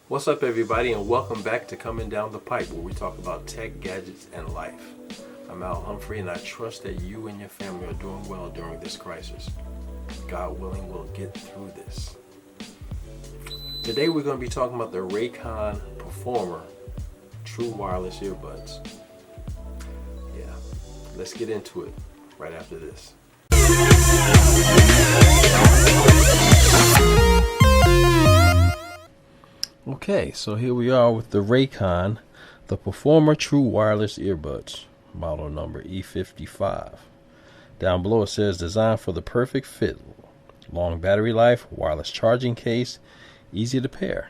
What's up, everybody, and welcome back to Coming Down the Pipe, where we talk about tech, gadgets, and life. I'm Al Humphrey, and I trust that you and your family are doing well during this crisis. God willing, we'll get through this. Today, we're going to be talking about the Raycon Performer True Wireless Earbuds. Yeah, let's get into it right after this. Okay, so here we are with the Raycon, the Performer True Wireless Earbuds, model number E55. Down below it says designed for the perfect fit, long battery life, wireless charging case, easy to pair.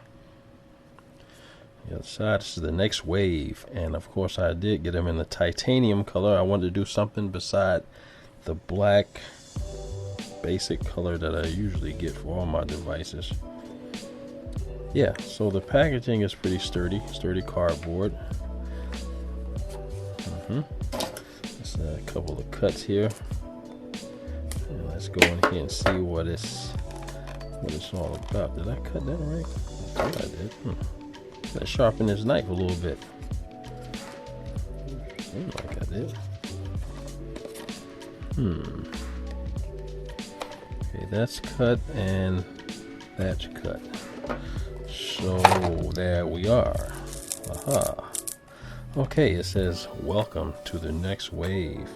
The other side, this is the next wave, and of course I did get them in the titanium color. I wanted to do something beside the black basic color that I usually get for all my devices. Yeah, so the packaging is pretty sturdy cardboard. There's a couple of cuts here. And let's go in here and see what it's all about. Did I cut that right? I think I did. Let's sharpen this knife a little bit. Seems like I did. Okay, that's cut and that's cut. So there we are. Aha. Okay, it says welcome to the next wave.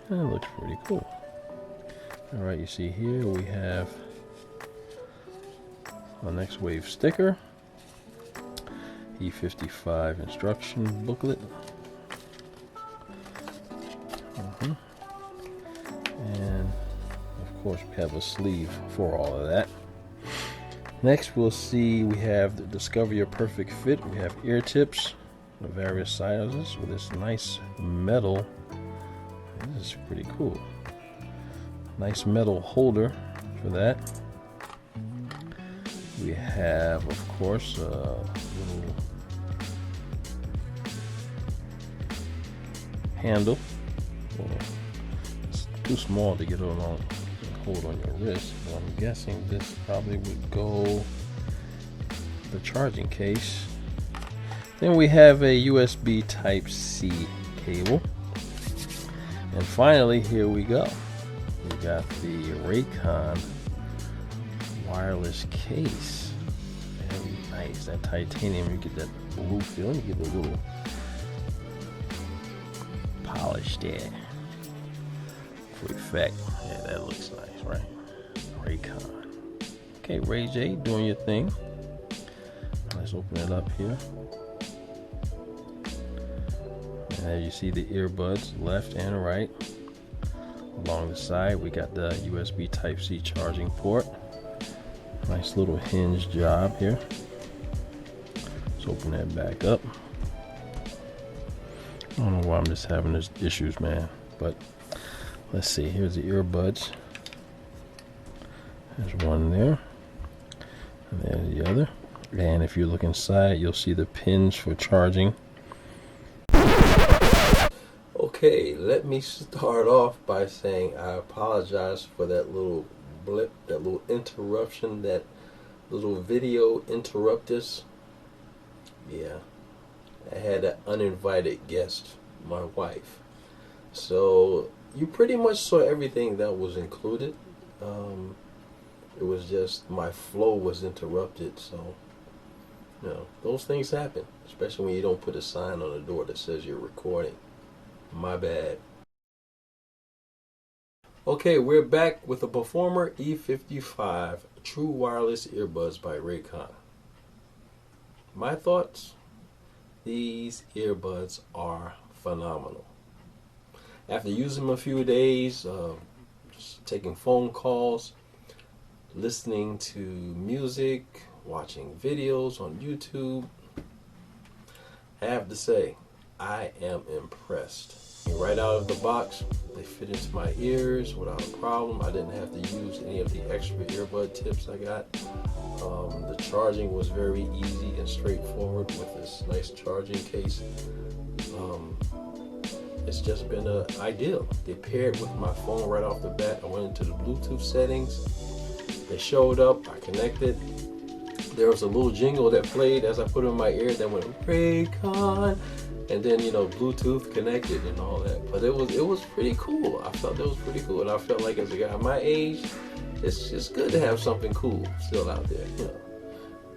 That looks pretty cool. Alright, you see here we have a next wave sticker, E55 instruction booklet, and of course we have a sleeve for all of that. Next we'll see we have the Discover Your Perfect Fit. We have ear tips of various sizes with this nice metal. This is pretty cool. Nice metal holder for that. We have, of course, a little handle. Well, it's too small to get it on. Hold on your wrist. So I'm guessing this probably would go the charging case. Then we have a USB Type-C cable. And finally, here we go. We got the Raycon wireless case. Very nice. That titanium, you get that blue feel. Let me give it a little polish there for effect. Yeah, that looks nice, right? Raycon. Okay, Ray J, doing your thing. Let's open it up here. And as you see the earbuds left and right. Along the side, we got the USB Type-C charging port. Nice little hinge job here. Let's open that back up. I don't know why I'm just having these issues, man, but let's see. Here's the earbuds. There's one there, and there's the other. And if you look inside, you'll see the pins for charging. Okay, let me start off by saying I apologize for that little blip, that little interruption, that little video interruptus. Yeah, I had an uninvited guest, my wife. So you pretty much saw everything that was included. It was just my flow was interrupted, so you know, those things happen, especially when you don't put a sign on the door that says you're recording. My bad. Okay, we're back with the Performer E55 True Wireless Earbuds by Raycon. My thoughts? These earbuds are phenomenal. After using them a few days, just taking phone calls, listening to music, watching videos on YouTube, I have to say, I am impressed. Right out of the box, they fit into my ears without a problem. I didn't have to use any of the extra earbud tips I got. The charging was very easy and straightforward with this nice charging case. It's just been ideal. They paired with my phone right off the bat. I went into the Bluetooth settings. They showed up. I connected. there was a little jingle that played as I put it in my ear that went Raycon, and then Bluetooth connected and all that. But it was pretty cool. I felt it was pretty cool, and I felt like as a guy my age, it's just good to have something cool still out there.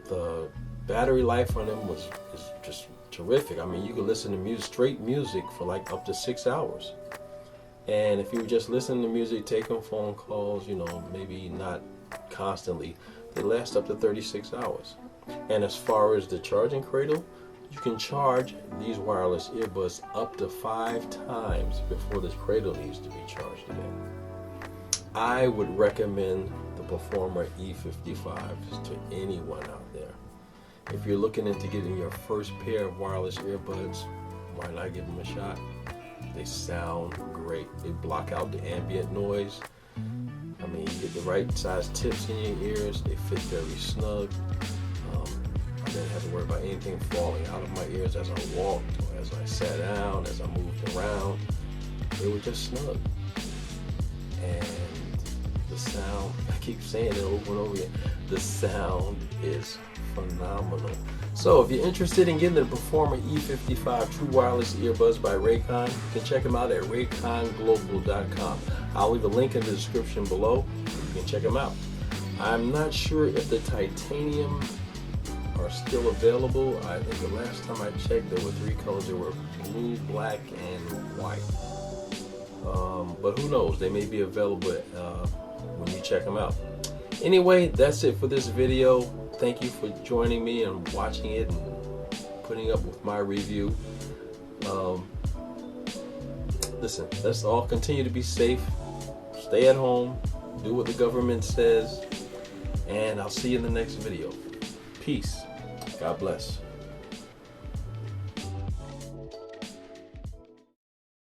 The battery life on them is just terrific. I mean, you could listen to straight music for like up to 6 hours. And if you were just listening to music, taking phone calls, maybe not constantly, they last up to 36 hours. And as far as the charging cradle, you can charge these wireless earbuds up to 5 times before this cradle needs to be charged again. I would recommend the Performer E55 to anyone out there. If you're looking into getting your first pair of wireless earbuds, why not give them a shot? They sound great. They block out the ambient noise. I mean, you get the right size tips in your ears. They fit very snug. I didn't have to worry about anything falling out of my ears as I walked, or as I sat down, as I moved around. They were just snug. And the sound, I keep saying it over and over again, the sound is phenomenal. So if you're interested in getting the Performer E55 True Wireless Earbuds by Raycon, you can check them out at rayconglobal.com. I'll leave a link in the description below. You can check them out. I'm not sure if the titanium are still available. I think the last time I checked, there were 3 colors. There were blue, black, and white. But who knows? They may be available when you check them out. Anyway, that's it for this video. Thank you for joining me and watching it and putting up with my review. Listen, let's all continue to be safe. Stay at home. Do what the government says. And I'll see you in the next video. Peace. God bless.